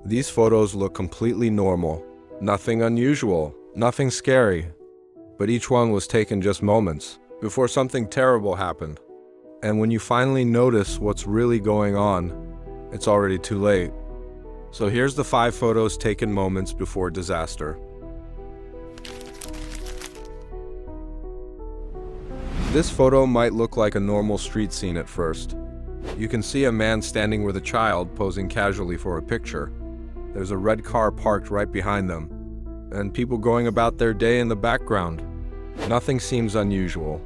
These photos look completely normal. Nothing unusual, nothing scary. But each one was taken just moments before something terrible happened. And when you finally notice what's really going on, it's already too late. So here's the 5 photos taken moments before disaster. This photo might look like a normal street scene at first. You can see a man standing with a child posing casually for a picture. There's a red car parked right behind them, and people going about their day in the background. Nothing seems unusual.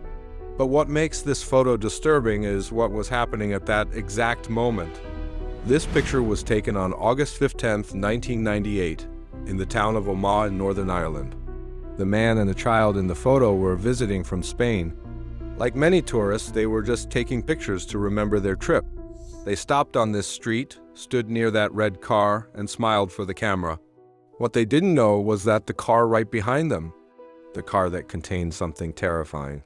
But what makes this photo disturbing is what was happening at that exact moment. This picture was taken on August 15th, 1998, in the town of Omagh in Northern Ireland. The man and the child in the photo were visiting from Spain. Like many tourists, they were just taking pictures to remember their trip. They stopped on this street, stood near that red car, and smiled for the camera. What they didn't know was that the car right behind them, the car that contained something terrifying.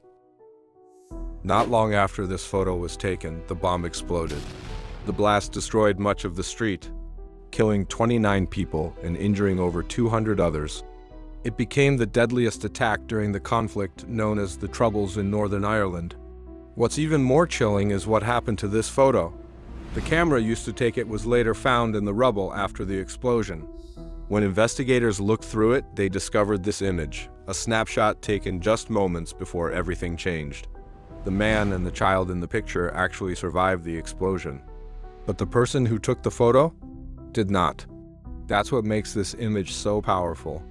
Not long after this photo was taken, the bomb exploded. The blast destroyed much of the street, killing 29 people and injuring over 200 others. It became the deadliest attack during the conflict known as the Troubles in Northern Ireland. What's even more chilling is what happened to this photo. The camera used to take it was later found in the rubble after the explosion. When investigators looked through it, they discovered this image, a snapshot taken just moments before everything changed. The man and the child in the picture actually survived the explosion. But the person who took the photo did not. That's what makes this image so powerful.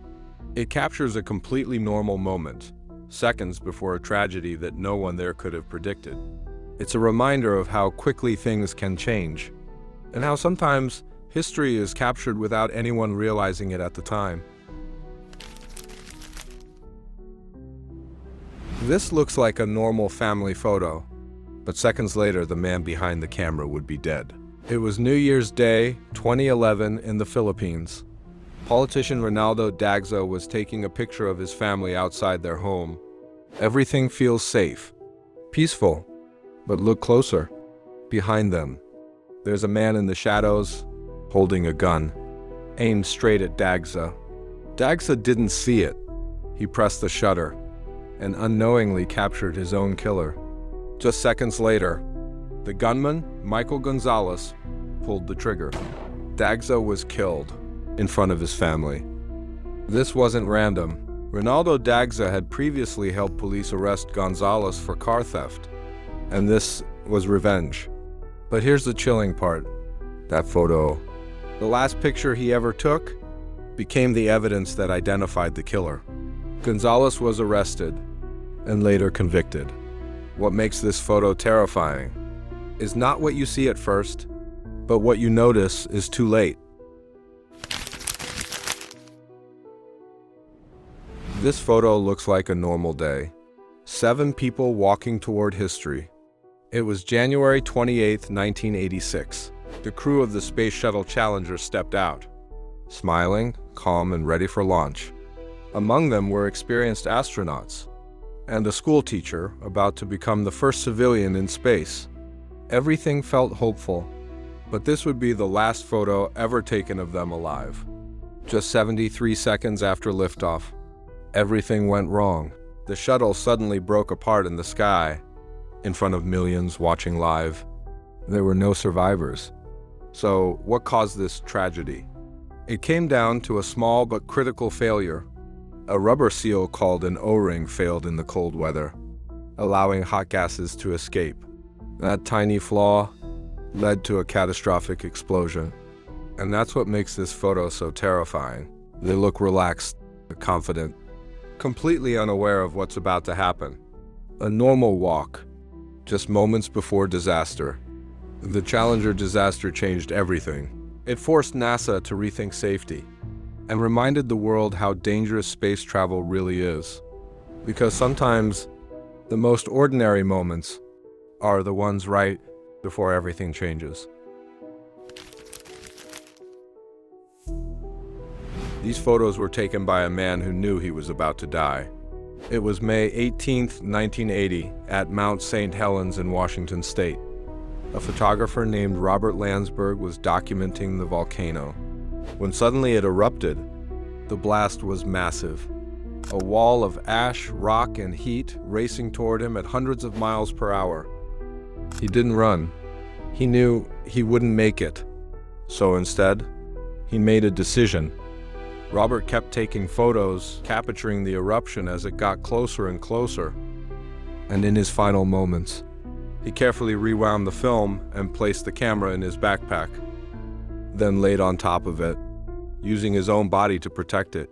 It captures a completely normal moment, seconds before a tragedy that no one there could have predicted. It's a reminder of how quickly things can change, and how sometimes history is captured without anyone realizing it at the time. This looks like a normal family photo, but seconds later the man behind the camera would be dead. It was New Year's Day, 2011 in the Philippines. Politician Reynaldo Dagsa was taking a picture of his family outside their home. Everything feels safe, peaceful, but look closer. Behind them, there's a man in the shadows, holding a gun, aimed straight at Dagsa. Dagsa didn't see it. He pressed the shutter and unknowingly captured his own killer. Just seconds later, the gunman, Michael Gonzalez, pulled the trigger. Dagsa was killed in front of his family. This wasn't random. Reynaldo Dagsa had previously helped police arrest Gonzalez for car theft, and this was revenge. But here's the chilling part. That photo, the last picture he ever took, became the evidence that identified the killer. Gonzalez was arrested and later convicted. What makes this photo terrifying is not what you see at first, but what you notice is too late. This photo looks like a normal day. 7 people walking toward history. It was January 28, 1986. The crew of the Space Shuttle Challenger stepped out, smiling, calm, and ready for launch. Among them were experienced astronauts and a school teacher about to become the first civilian in space. Everything felt hopeful, but this would be the last photo ever taken of them alive. Just 73 seconds after liftoff, everything went wrong. The shuttle suddenly broke apart in the sky, in front of millions watching live. There were no survivors. So, what caused this tragedy? It came down to a small but critical failure. A rubber seal called an O-ring failed in the cold weather, allowing hot gases to escape. That tiny flaw led to a catastrophic explosion. And that's what makes this photo so terrifying. They look relaxed, confident, completely unaware of what's about to happen. A normal walk, just moments before disaster. The Challenger disaster changed everything. It forced NASA to rethink safety and reminded the world how dangerous space travel really is. Because sometimes the most ordinary moments are the ones right before everything changes. These photos were taken by a man who knew he was about to die. It was May 18, 1980, at Mount St. Helens in Washington State. A photographer named Robert Landsberg was documenting the volcano. when suddenly it erupted. The blast was massive. A wall of ash, rock, and heat racing toward him at hundreds of miles per hour. He didn't run. He knew he wouldn't make it. So instead, he made a decision. Robert kept taking photos, capturing the eruption as it got closer and closer. And in his final moments, he carefully rewound the film and placed the camera in his backpack, then laid on top of it, using his own body to protect it.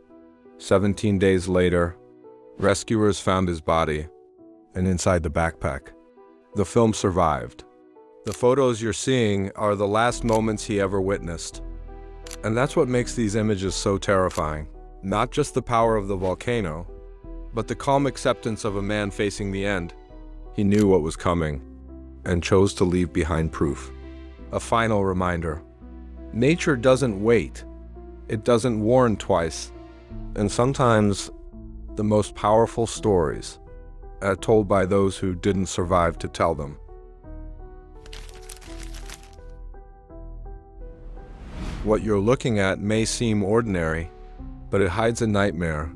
17 days later, rescuers found his body, and inside the backpack, the film survived. The photos you're seeing are the last moments he ever witnessed. And that's what makes these images so terrifying. Not just the power of the volcano, but the calm acceptance of a man facing the end. He knew what was coming, and chose to leave behind proof. A final reminder. Nature doesn't wait. It doesn't warn twice. And sometimes, the most powerful stories are told by those who didn't survive to tell them. What you're looking at may seem ordinary, but it hides a nightmare.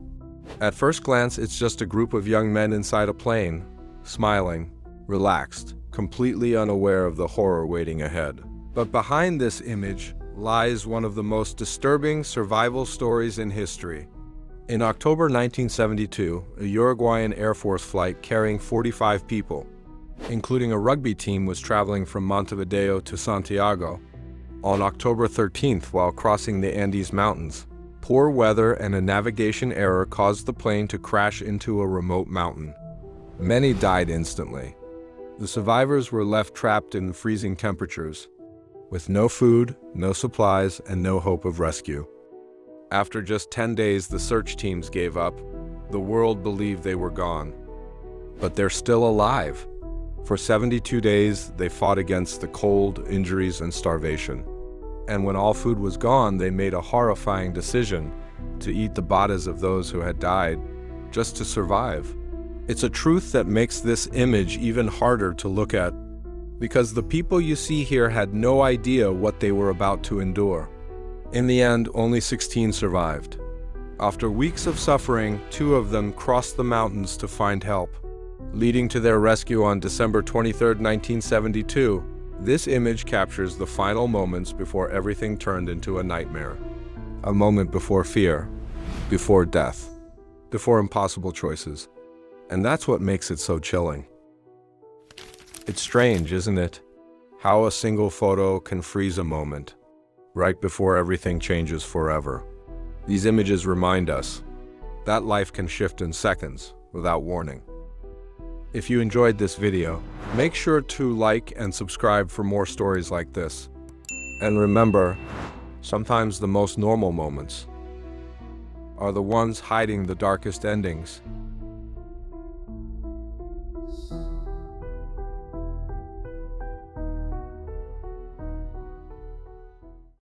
At first glance, it's just a group of young men inside a plane, smiling, relaxed, completely unaware of the horror waiting ahead. But behind this image lies one of the most disturbing survival stories in history. In October 1972, a Uruguayan Air Force flight carrying 45 people, including a rugby team, was traveling from Montevideo to Santiago. On October 13th, while crossing the Andes Mountains, poor weather and a navigation error caused the plane to crash into a remote mountain. Many died instantly. The survivors were left trapped in freezing temperatures, with no food, no supplies, and no hope of rescue. After just 10 days, the search teams gave up. The world believed they were gone. But they're still alive. For 72 days, they fought against the cold, injuries, and starvation. And when all food was gone, they made a horrifying decision to eat the bodies of those who had died, just to survive. It's a truth that makes this image even harder to look at, because the people you see here had no idea what they were about to endure. In the end, only 16 survived. After weeks of suffering, 2 of them crossed the mountains to find help, leading to their rescue on December 23, 1972. This image captures the final moments before everything turned into a nightmare. A moment before fear, before death, before impossible choices. And that's what makes it so chilling. It's strange, isn't it? How a single photo can freeze a moment, right before everything changes forever. These images remind us that life can shift in seconds without warning. If you enjoyed this video, make sure to like and subscribe for more stories like this. And remember, sometimes the most normal moments are the ones hiding the darkest endings.